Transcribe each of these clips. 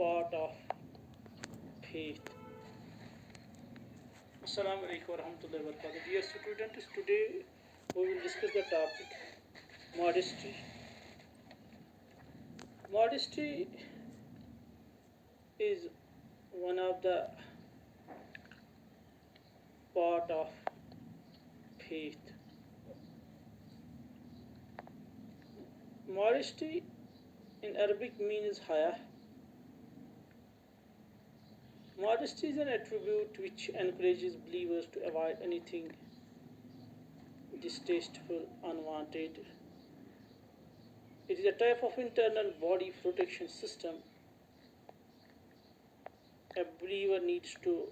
part of faith. Assalamu alaikum warahmatullahi wabarakatuh. Dear students, today we will discuss the topic modesty. Modesty is one of the part of faith. Modesty in Arabic means haya. Modesty is an attribute which encourages believers to avoid anything distasteful, unwanted. It is a type of internal body protection system. A believer needs to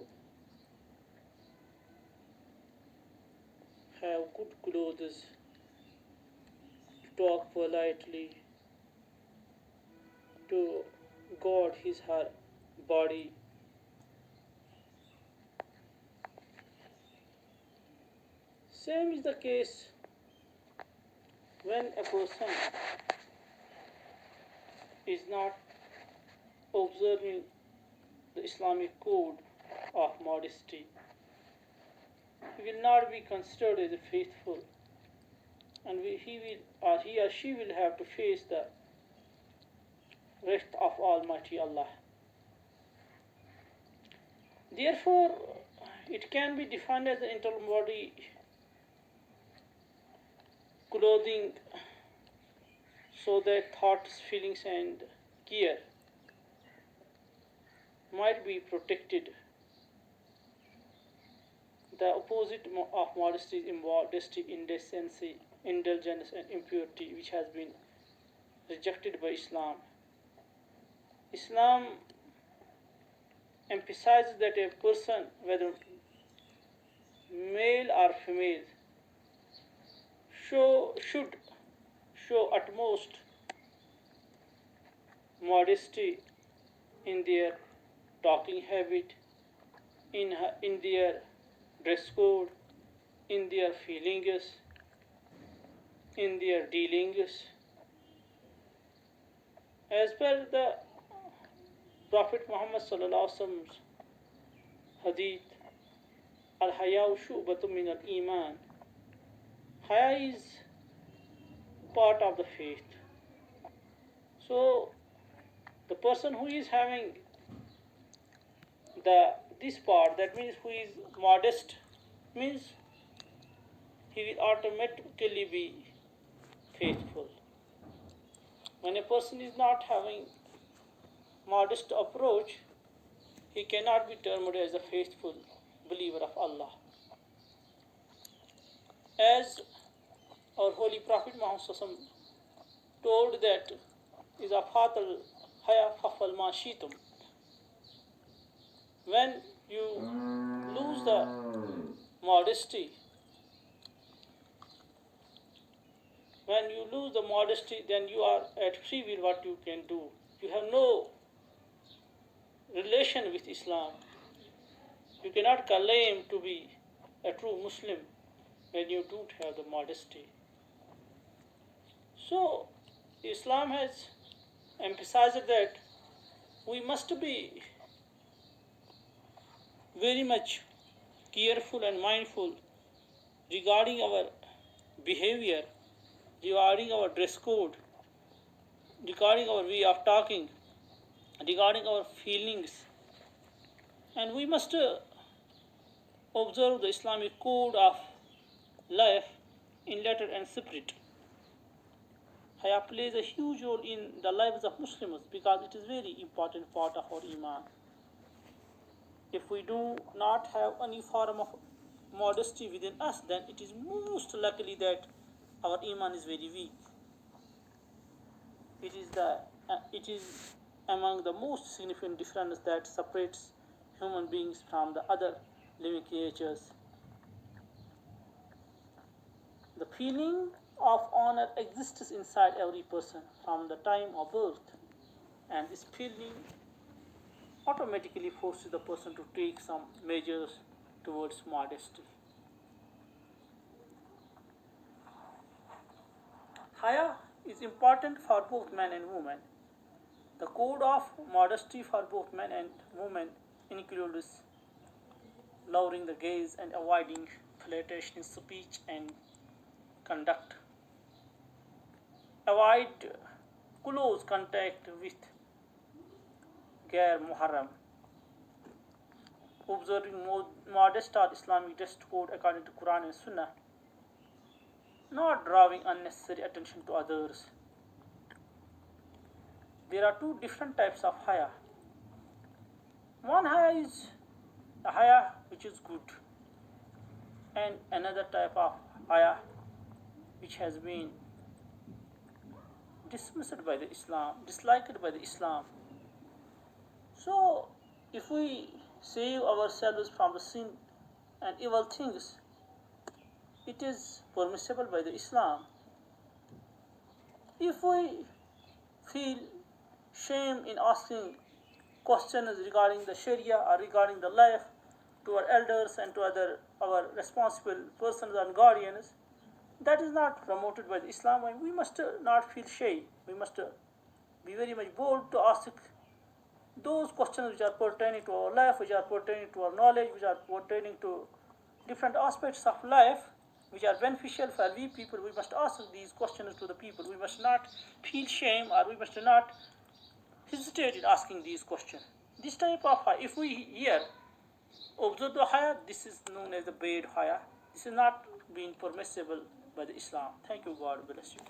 have good clothes, to talk politely, to guard his her body. Same is the case when a person is not observing the Islamic code of modesty. He will not be considered as a faithful, and he or she will have to face the wrath of Almighty Allah. Therefore, it can be defined as the internal body clothing so that thoughts, feelings, and care might be protected. The opposite of modesty is immodesty, indecency, indulgence, and impurity, which has been rejected by Islam. Islam emphasizes that a person, whether male or female, should show utmost modesty in their talking habit, in their dress code, in their feelings, in their dealings. As per the Prophet Muhammad sallallahu alaihi wasallam's hadith, al-haya'u shu'batun min al-iman. Haya is part of the faith. So the person who is having this part, that means who is modest, means he will automatically be faithful. When a person is not having modest approach, he cannot be termed as a faithful believer of Allah. As our Holy Prophet Muhammad told that is a fatal haya fafal mashitum. When you lose the modesty, then you are at free will what you can do. You have no relation with Islam. You cannot claim to be a true Muslim when you don't have the modesty. So Islam has emphasized that we must be very much careful and mindful regarding our behavior, regarding our dress code, regarding our way of talking, regarding our feelings. And we must observe the Islamic code of life in letter and spirit. Haya plays a huge role in the lives of Muslims because it is very important part of our iman. If we do not have any form of modesty within us, then it is most likely that our iman is very weak. It is among the most significant difference that separates human beings from the other living creatures. The feeling of honor exists inside every person from the time of birth, and this feeling automatically forces the person to take some measures towards modesty. Haya is important for both men and women. The code of modesty for both men and women includes lowering the gaze and avoiding flirtation in speech and conduct. Avoid close contact with Gair Muharram. Observing modest or Islamic dress code according to Quran and Sunnah. Not drawing unnecessary attention to others. There are two different types of haya. One haya is the haya which is good, and another type of haya which has been dismissed by the Islam, disliked by the Islam. So, if we save ourselves from the sin and evil things, it is permissible by the Islam. If we feel shame in asking questions regarding the Sharia or regarding the life to our elders and to our responsible persons and guardians, that is not promoted by the Islam, and we must not feel shy. We must be very much bold to ask those questions which are pertaining to our life, which are pertaining to our knowledge, which are pertaining to different aspects of life, which are beneficial for we people. We must ask these questions to the people. We must not feel shame, or we must not hesitate in asking these questions. This type of haya, if we here observe the haya, this is known as the bad haya. This is not being permissible by the Islam. Thank you. God bless you.